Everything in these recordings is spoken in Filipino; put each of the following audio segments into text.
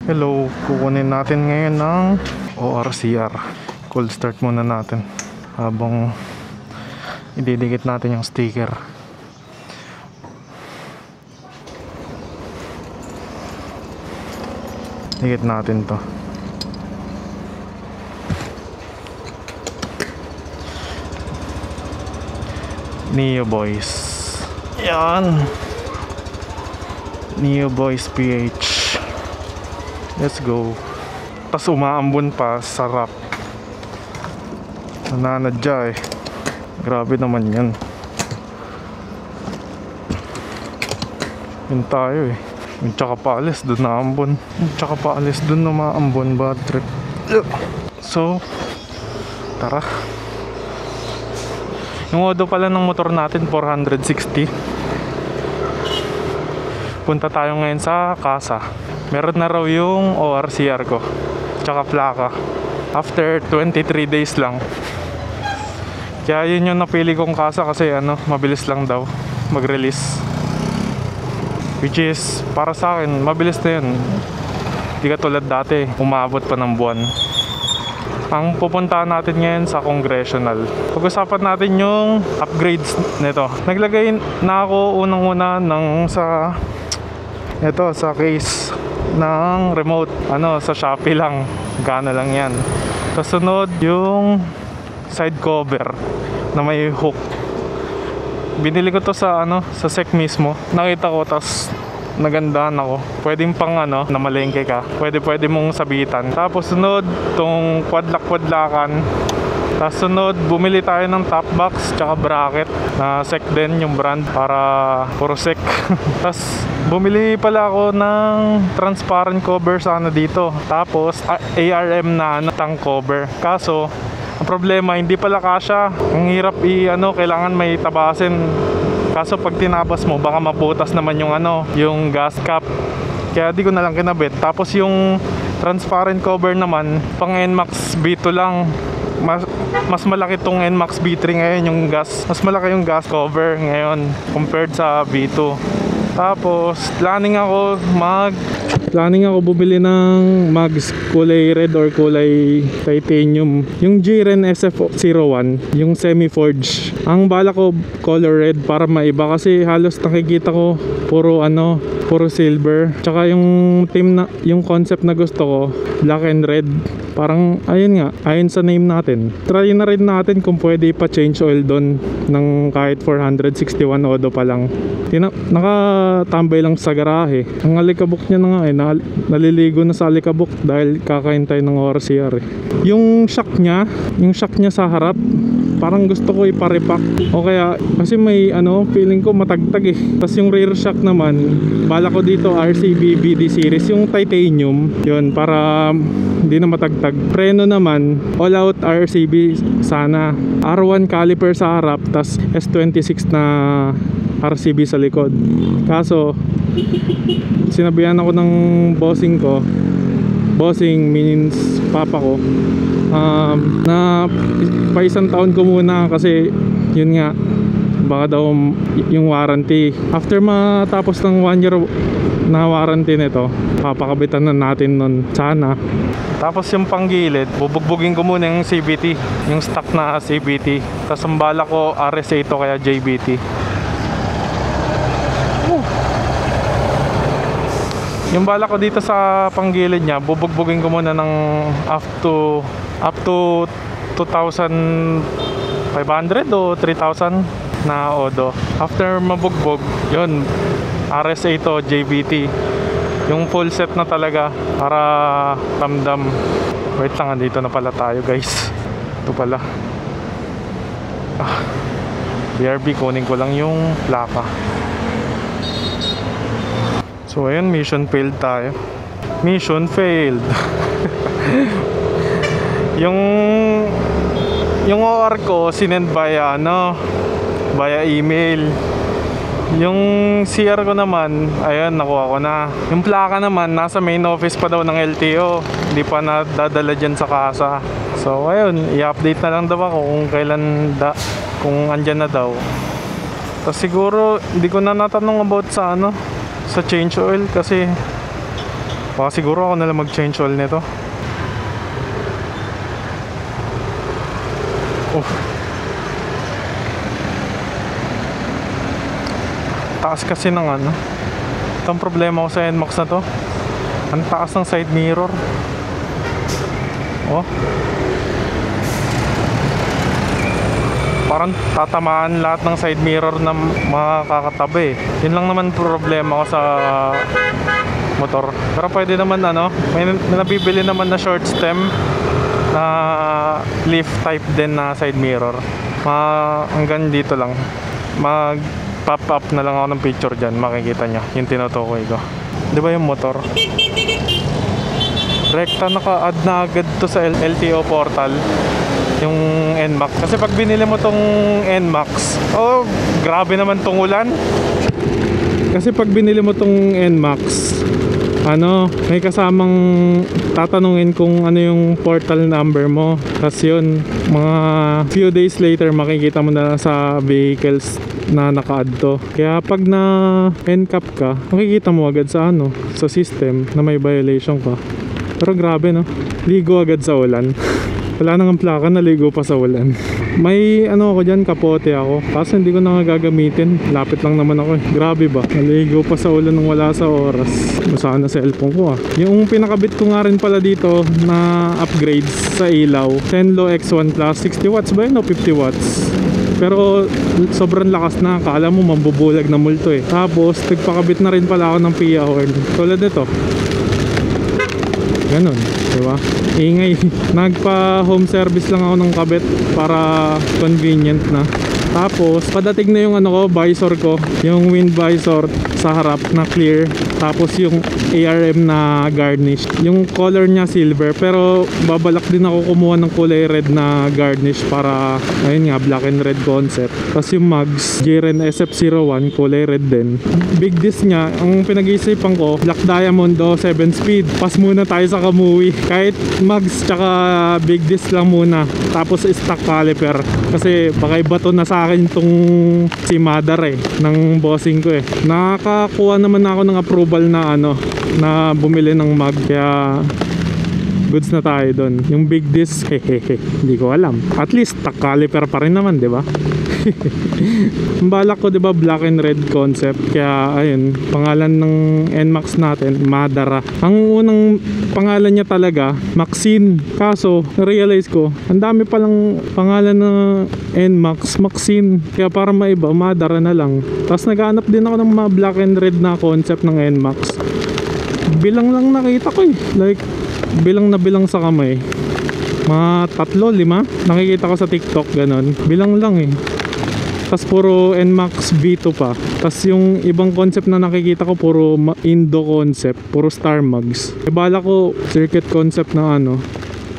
Hello, kukunin natin ngayon ng ORCR. Cold start muna natin habang ididikit natin yung sticker. Dikit natin to. Neo Boys. Yan. Neo Boys PH. Let's go. Tas umaambon pa, sarap. Nananadya eh. Grabe naman yan. Yun tayo eh. Yung tsaka paalis dun naambon. Yung tsaka paalis dun umaambon. Bad trip. So tara. Yung odo pala ng motor natin 460. Punta tayo ngayon sa Casa. Meron na raw yung ORCR ko tsaka plaka after 23 days lang. Kaya yun yung napili kong Casa kasi mabilis lang daw mag-release, which is para sa akin mabilis na yun. Di katulad dati umabot pa ng buwan. Ang pupuntahan natin ngayon sa Congressional. Pag-usapan natin yung upgrades nito. Naglagay na ako unang-una sa case ng remote, sa Shopee lang, gana lang yan. Tapos sunod yung side cover na may hook. Binili ko to sa SEC mismo. Nakita ko, tapos nagandahan ako. Pwedeng pang na malengke ka, pwede mong sabitan. Tapos sunod tong quadlakan. Tapos sunod, bumili tayo ng top box tsaka bracket na SEC din yung brand para puro SEC. Tapos bumili pala ako ng transparent cover sana dito. Tapos ARM na tank cover. Kaso ang problema hindi pala kasya. Ang hirap kailangan may tabasin. Kaso pag tinabas mo baka maputas naman yung gas cap. Kaya di ko na lang kinabit. Tapos yung transparent cover naman pang NMAX B2 lang. Mas malaki tong NMAX B3 ngayon yung gas. Mas malaki yung gas cover ngayon compared sa B2. Tapos planning ako bumili ng mags kulay red or kulay titanium. Yung Jiren SF01, yung semi-forge. Ang bala ko color red para maiba kasi halos nakikita ko puro silver. Tsaka yung concept na gusto ko, black and red. Parang ayon sa name natin. Try na rin natin kung pwede pa-change oil doon ng kahit 461 odo pa lang. Nakatambay lang sa garahe. Ang alikabok niya na nga naliligo na sa alikabok dahil kakaintay ng ORCR. Yung shock niya sa harap, parang gusto ko iparepack. O kaya kasi may feeling ko matagtag eh. Tapos yung rear shock naman, bala ko dito RCB BD series, yung titanium. Yun para hindi na matagtag. Preno naman all out RCB sana. R1 caliper sa harap, tas S26 na RCB sa likod. Kaso sinabihan ako ng bossing ko, bossing means papa ko, na pa isang taon ko muna kasi yun nga baka daw yung warranty after matapos ng 1 year na warranty nito, papakabitan na natin nun sana. Tapos yung panggilid, bubugbugin ko muna yung CVT, yung stock na CVT. Tapos ang bala ko RSA to kaya JBT. Yung bala ko dito sa panggilid niya, bubugbugin ko muna ng up to 2,500 o 3,000 na odo. After mabugbog, yun, RSA to JBT. Yung full set na talaga para ramdam. Wait lang, andito na pala tayo guys. Ito pala. BRB, kunin ko lang yung plaka. So ayun, mission failed tayo. Mission failed. yung OR ko sinend via email. Yung CR ko naman, ayun, nakuha ko na. Yung plaka naman, nasa main office pa daw ng LTO. Hindi pa nadadala dyan sa Casa. So ayun, i-update na lang daw ako kung kung andyan na daw. Tapos siguro, hindi ko na natanong about sa change oil kasi Baka siguro ako nalang mag-change oil nito. Taas kasi ng ano. Itong problema ko sa NMAX na to. Ang taas ng side mirror. Oh. Parang tatamaan lahat ng side mirror na makakatabi. Yun lang naman problema ko sa motor. Pero pwede naman ano, may nabibili naman na short stem na lift type din na side mirror. Hanggang dito lang. Mag pop up na lang ako ng picture dyan, makikita nyo yung tinutukoy ko. Di ba yung motor? Rekta, naka-add na agad to sa LTO portal yung NMAX. Kasi pag binili mo tong NMAX, oh grabe naman tong ulan. Kasi pag binili mo tong NMAX, ano, may kasamang tatanungin kung ano yung portal number mo. Tapos yun, mga few days later makikita mo na sa vehicles na naka-add to. Kaya pag na NCAP ka, makikita mo agad sa ano, sa system na may violation ka. Pero grabe no, ligo agad sa ulan. Wala nang plaka, naligo pa sa ulan. May ano ako dyan, kapote ako. Kaso hindi ko na gagamitin. Lapit lang naman ako eh. Grabe ba? Naligo pa sa ulan nang wala sa oras. Masana sa cellphone ko ah. Yung pinakabit ko nga rin pala dito na upgrades sa ilaw, Tenlo X1 Plus, 60 watts ba yun o 50 watts? Pero sobrang lakas na, akala mo mambubulag na multo eh. Tapos nagpakabit na rin pala ako ng PIA horn. Tulad nito. Ganon, diba? Ingay. Nagpa home service lang ako ng kabit para convenient na. Tapos padating na yung ano ko, visor ko, yung wind visor sa harap na clear. Tapos yung ARM na garnish. Yung color niya silver, pero babalak din ako kumuha ng kulay red na garnish para ayun nga, black and red concept. Tapos yung mags, Jiren SF01, kulay red din. Big disc niya, ang pinag-iisipan ko, Black Diamond o 7 speed. Pas muna tayo sa Kamui. Kahit mags tsaka big disc lang muna. Tapos stock caliper. Kasi baka ibato na sa akin itong si Madar eh, ng bossing ko eh. Nakakuha naman ako ng approval na ano, na bumili ng mag, kaya goods na tayo doon. Yung big disc, hehehe, hindi ko alam. At least stock caliper pa rin naman, di ba? Ang balak ko, di ba, black and red concept. Kaya ayun, pangalan ng NMAX natin, Madara. Ang unang pangalan niya talaga, Maxine. Kaso na-realize ko, ang dami palang pangalan ng NMAX, Maxine. Kaya para maiba, Madara na lang. Tapos naghanap din ako ng mga black and red na concept ng NMAX. Bilang lang nakita ko eh, like bilang na bilang sa kamay, mga 3, 5 nakikita ko sa TikTok, ganon. Bilang lang eh. Tas puro NMAX V2 pa. Tas yung ibang concept na nakikita ko puro Indo concept, puro Star Mags. E bala ko circuit concept na ano,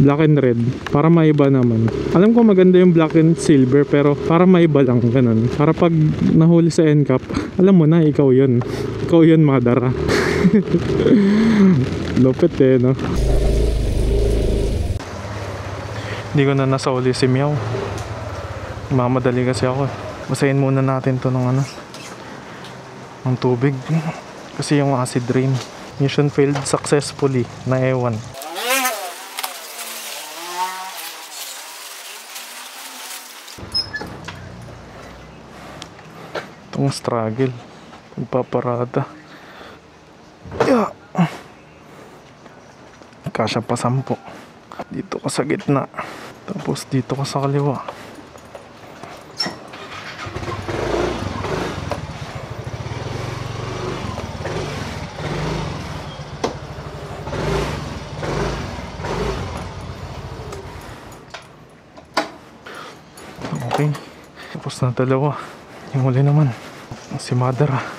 black and red, para maiba naman. Alam ko maganda yung black and silver, pero para maiba lang, ganun. Para pag nahuli sa NCAP, alam mo na, ikaw yun. Ikaw yun, Madara. Lupit eh, no? Hindi ko na nasauli si Meow. Mamadali kasi ako eh. Basahin muna natin to ng ano, ng tubig. Kasi yung acid rain. Mission failed successfully na ewan. Itong struggle, pagpaparada. Yeah. Kasya pa 10. Dito ka sa gitna, tapos dito ka sa kaliwa. Okay, tapos na 2. Yung huli naman, si Madara.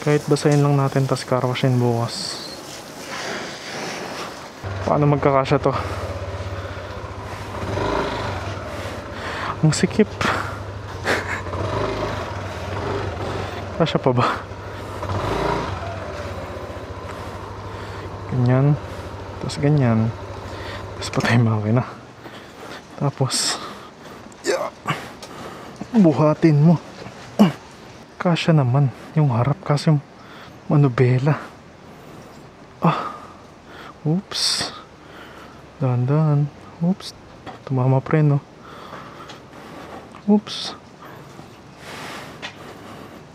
Kahit basahin lang natin, tas carwashin bukas. Paano magkakasya to? Ang sikip. Kasya pa ba? Ganyan. Tapos ganyan. Tapos patay makina. Tapos yeah, buhatin mo. Kasya naman yung harap kasi yung manubela. Oops. Dahan-dahan. Oops. Tumama preno. Oops.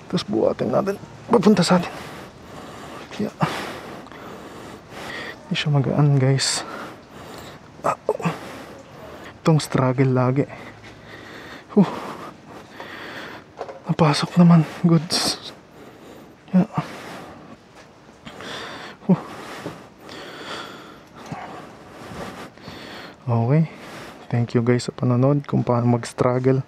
Tapos buhatin natin. Papunta sa atin. Yeah. Hindi siya magaan guys. Itong struggle lagi. Napasok naman. Goods. Yeah. Okay. Thank you guys sa panonood kung paano mag-struggle.